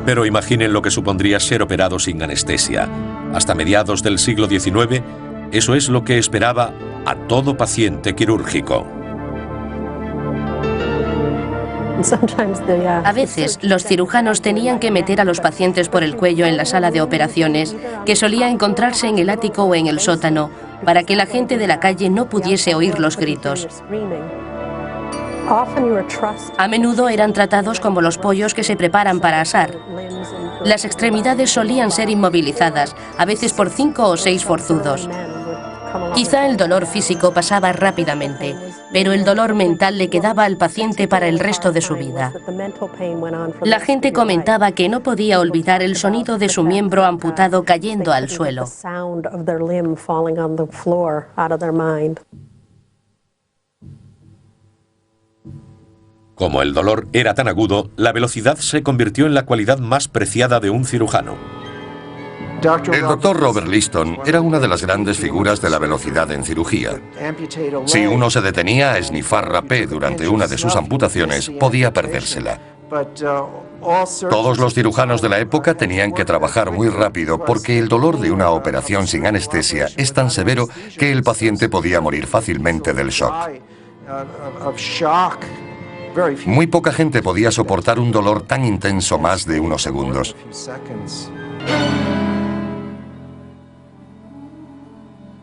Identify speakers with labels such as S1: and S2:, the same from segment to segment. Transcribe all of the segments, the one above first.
S1: Pero imaginen lo que supondría ser operado sin anestesia. Hasta mediados del siglo XIX, eso es lo que esperaba a todo paciente quirúrgico.
S2: A veces, los cirujanos tenían que meter a los pacientes por el cuello en la sala de operaciones, que solía encontrarse en el ático o en el sótano, para que la gente de la calle no pudiese oír los gritos. A menudo eran tratados como los pollos que se preparan para asar. Las extremidades solían ser inmovilizadas, a veces por 5 o 6 forzudos. Quizá el dolor físico pasaba rápidamente, pero el dolor mental le quedaba al paciente para el resto de su vida. La gente comentaba que no podía olvidar el sonido de su miembro amputado cayendo al suelo.
S1: Como el dolor era tan agudo, la velocidad se convirtió en la cualidad más preciada de un cirujano.
S3: El doctor Robert Liston era una de las grandes figuras de la velocidad en cirugía. Si uno se detenía a esnifar rapé durante una de sus amputaciones, podía perdérsela. Todos los cirujanos de la época tenían que trabajar muy rápido porque el dolor de una operación sin anestesia es tan severo que el paciente podía morir fácilmente del shock. Muy poca gente podía soportar un dolor tan intenso más de unos segundos.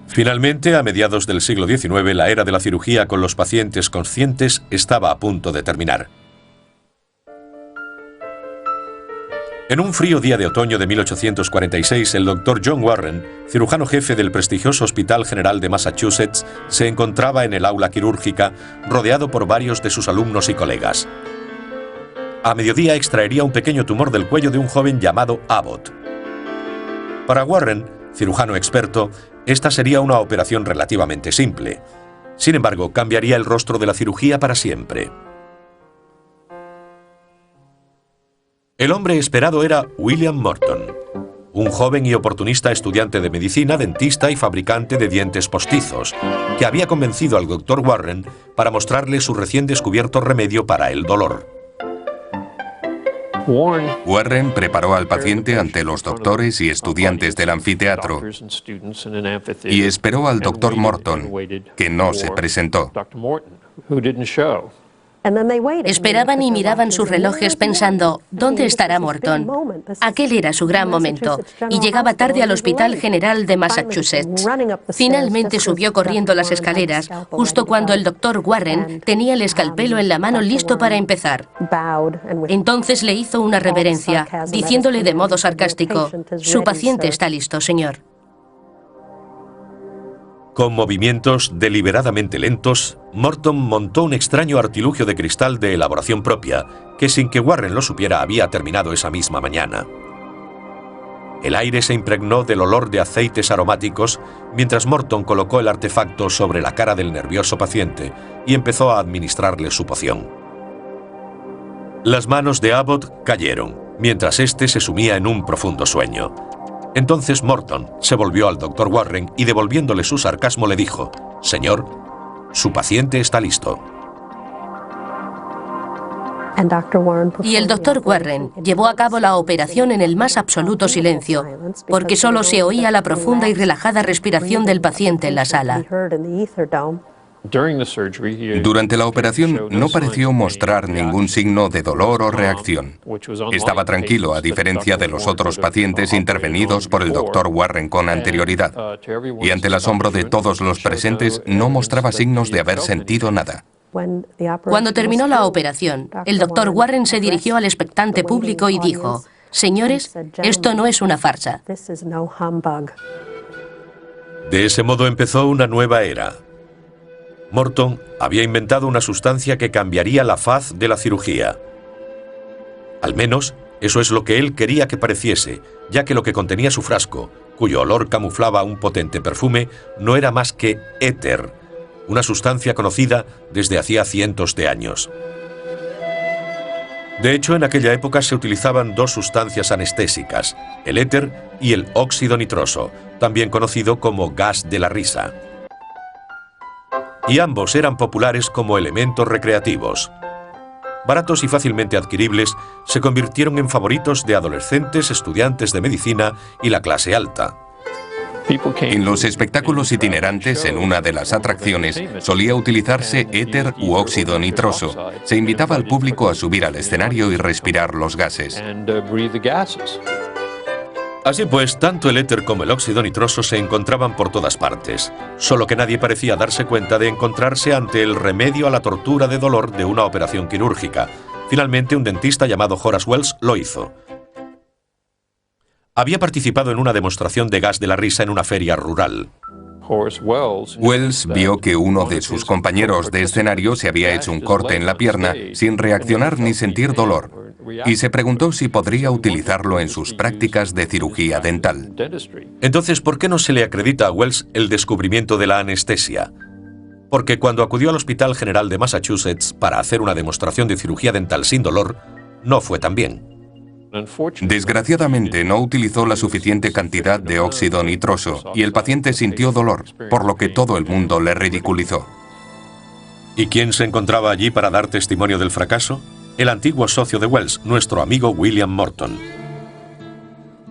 S1: Finalmente, a mediados del siglo XIX, la era de la cirugía con los pacientes conscientes estaba a punto de terminar. En un frío día de otoño de 1846, el doctor John Warren, cirujano jefe del prestigioso Hospital General de Massachusetts, se encontraba en el aula quirúrgica, rodeado por varios de sus alumnos y colegas. A mediodía extraería un pequeño tumor del cuello de un joven llamado Abbott. Para Warren, cirujano experto, esta sería una operación relativamente simple. Sin embargo, cambiaría el rostro de la cirugía para siempre. El hombre esperado era William Morton, un joven y oportunista estudiante de medicina, dentista y fabricante de dientes postizos, que había convencido al Dr. Warren para mostrarle su recién descubierto remedio para el dolor.
S3: Warren preparó al paciente ante los doctores y estudiantes del anfiteatro y esperó al Dr. Morton, que no se presentó.
S2: Esperaban y miraban sus relojes pensando, ¿dónde estará Morton? Aquel era su gran momento, y llegaba tarde al Hospital General de Massachusetts. Finalmente subió corriendo las escaleras, justo cuando el doctor Warren tenía el escalpelo en la mano listo para empezar. Entonces le hizo una reverencia, diciéndole de modo sarcástico, «Su paciente está listo, señor».
S1: Con movimientos deliberadamente lentos, Morton montó un extraño artilugio de cristal de elaboración propia, que sin que Warren lo supiera había terminado esa misma mañana. El aire se impregnó del olor de aceites aromáticos mientras Morton colocó el artefacto sobre la cara del nervioso paciente y empezó a administrarle su poción. Las manos de Abbott cayeron, mientras éste se sumía en un profundo sueño. Entonces Morton se volvió al Dr. Warren y devolviéndole su sarcasmo le dijo, «Señor, su paciente está listo».
S2: Y el doctor Warren llevó a cabo la operación en el más absoluto silencio, porque solo se oía la profunda y relajada respiración del paciente en la sala.
S3: Durante la operación no pareció mostrar ningún signo de dolor o reacción. Estaba tranquilo, a diferencia de los otros pacientes intervenidos por el Dr. Warren con anterioridad. Y ante el asombro de todos los presentes, no mostraba signos de haber sentido nada.
S2: Cuando terminó la operación, el doctor Warren se dirigió al expectante público y dijo, «Señores, esto no es una farsa».
S1: De ese modo empezó una nueva era. Morton había inventado una sustancia que cambiaría la faz de la cirugía. Al menos, eso es lo que él quería que pareciese, ya que lo que contenía su frasco, cuyo olor camuflaba un potente perfume, no era más que éter, una sustancia conocida desde hacía cientos de años. De hecho, en aquella época se utilizaban dos sustancias anestésicas, el éter y el óxido nitroso, también conocido como gas de la risa. Y ambos eran populares como elementos recreativos. baratos y fácilmente adquiribles, se convirtieron en favoritos de adolescentes, estudiantes de medicina y la clase alta.
S3: En los espectáculos itinerantes, en una de las atracciones, solía utilizarse éter u óxido nitroso. Se invitaba al público a subir al escenario y respirar los gases.
S1: Así pues, tanto el éter como el óxido nitroso se encontraban por todas partes, solo que nadie parecía darse cuenta de encontrarse ante el remedio a la tortura de dolor de una operación quirúrgica. Finalmente, un dentista llamado Horace Wells lo hizo. Había participado en una demostración de gas de la risa en una feria rural.
S3: Wells vio que uno de sus compañeros de escenario se había hecho un corte en la pierna sin reaccionar ni sentir dolor, y se preguntó si podría utilizarlo en sus prácticas de cirugía dental.
S1: Entonces, ¿por qué no se le acredita a Wells el descubrimiento de la anestesia? Porque cuando acudió al Hospital General de Massachusetts para hacer una demostración de cirugía dental sin dolor, no fue tan bien.
S3: Desgraciadamente no utilizó la suficiente cantidad de óxido nitroso y el paciente sintió dolor, por lo que todo el mundo le ridiculizó.
S1: ¿Y quién se encontraba allí para dar testimonio del fracaso? El antiguo socio de Wells, nuestro amigo William Morton.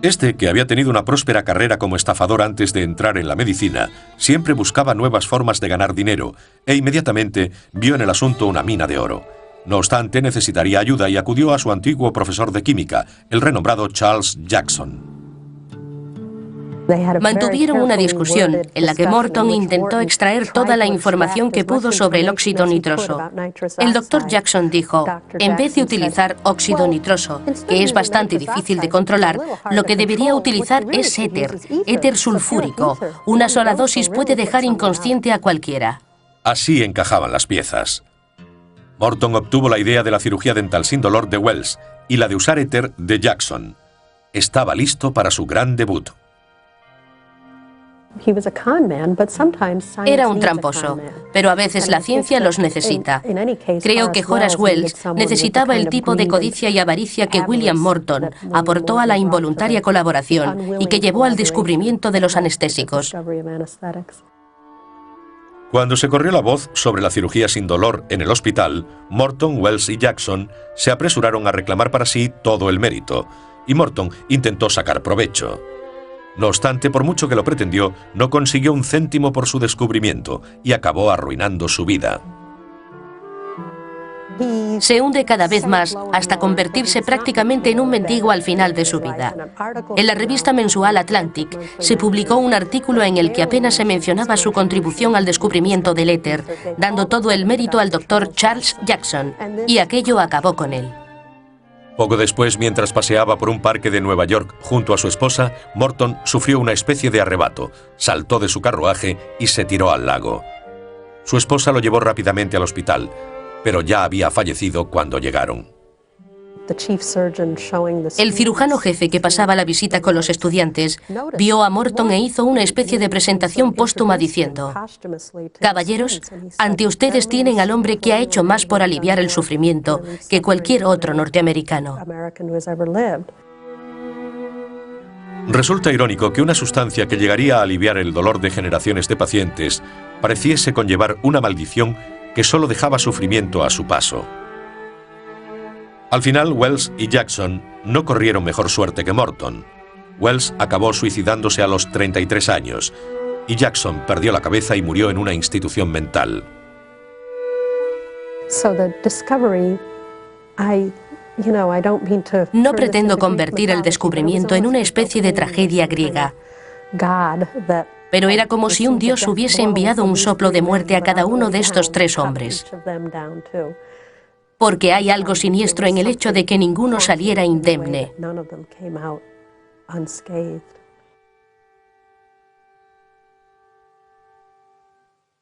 S1: Este, que había tenido una próspera carrera como estafador antes de entrar en la medicina, siempre buscaba nuevas formas de ganar dinero e inmediatamente vio en el asunto una mina de oro. No obstante, necesitaría ayuda y acudió a su antiguo profesor de química, el renombrado Charles Jackson.
S2: Mantuvieron una discusión en la que Morton intentó extraer toda la información que pudo sobre el óxido nitroso. El Dr. Jackson dijo, en vez de utilizar óxido nitroso, que es bastante difícil de controlar, lo que debería utilizar es éter sulfúrico. Una sola dosis puede dejar inconsciente a cualquiera.
S1: Así encajaban las piezas. Morton obtuvo la idea de la cirugía dental sin dolor de Wells y la de usar éter de Jackson. Estaba listo para su gran debut.
S2: Era un tramposo, pero a veces la ciencia los necesita. Creo que Horace Wells necesitaba el tipo de codicia y avaricia que William Morton aportó a la involuntaria colaboración y que llevó al descubrimiento de los anestésicos.
S1: Cuando se corrió la voz sobre la cirugía sin dolor en el hospital, Morton, Wells y Jackson se apresuraron a reclamar para sí todo el mérito, y Morton intentó sacar provecho. No obstante, por mucho que lo pretendió, no consiguió un céntimo por su descubrimiento y acabó arruinando su vida.
S2: Se hunde cada vez más hasta convertirse prácticamente en un mendigo al final de su vida. En la revista mensual Atlantic se publicó un artículo en el que apenas se mencionaba su contribución al descubrimiento del éter, dando todo el mérito al Dr. Charles Jackson, y aquello acabó con él.
S1: Poco después, mientras paseaba por un parque de Nueva York junto a su esposa, Morton sufrió una especie de arrebato, saltó de su carruaje y se tiró al lago. Su esposa lo llevó rápidamente al hospital, pero ya había fallecido cuando llegaron.
S2: El cirujano jefe que pasaba la visita con los estudiantes vio a Morton e hizo una especie de presentación póstuma diciendo: «Caballeros, ante ustedes tienen al hombre que ha hecho más por aliviar el sufrimiento que cualquier otro norteamericano».
S1: Resulta irónico que una sustancia que llegaría a aliviar el dolor de generaciones de pacientes pareciese conllevar una maldición que solo dejaba sufrimiento a su paso. Al final, Wells y Jackson no corrieron mejor suerte que Morton. Wells acabó suicidándose a los 33 años y Jackson perdió la cabeza y murió en una institución mental.
S2: No pretendo convertir el descubrimiento en una especie de tragedia griega, pero era como si un dios hubiese enviado un soplo de muerte a cada uno de estos tres hombres. Porque hay algo siniestro en el hecho de que ninguno saliera indemne.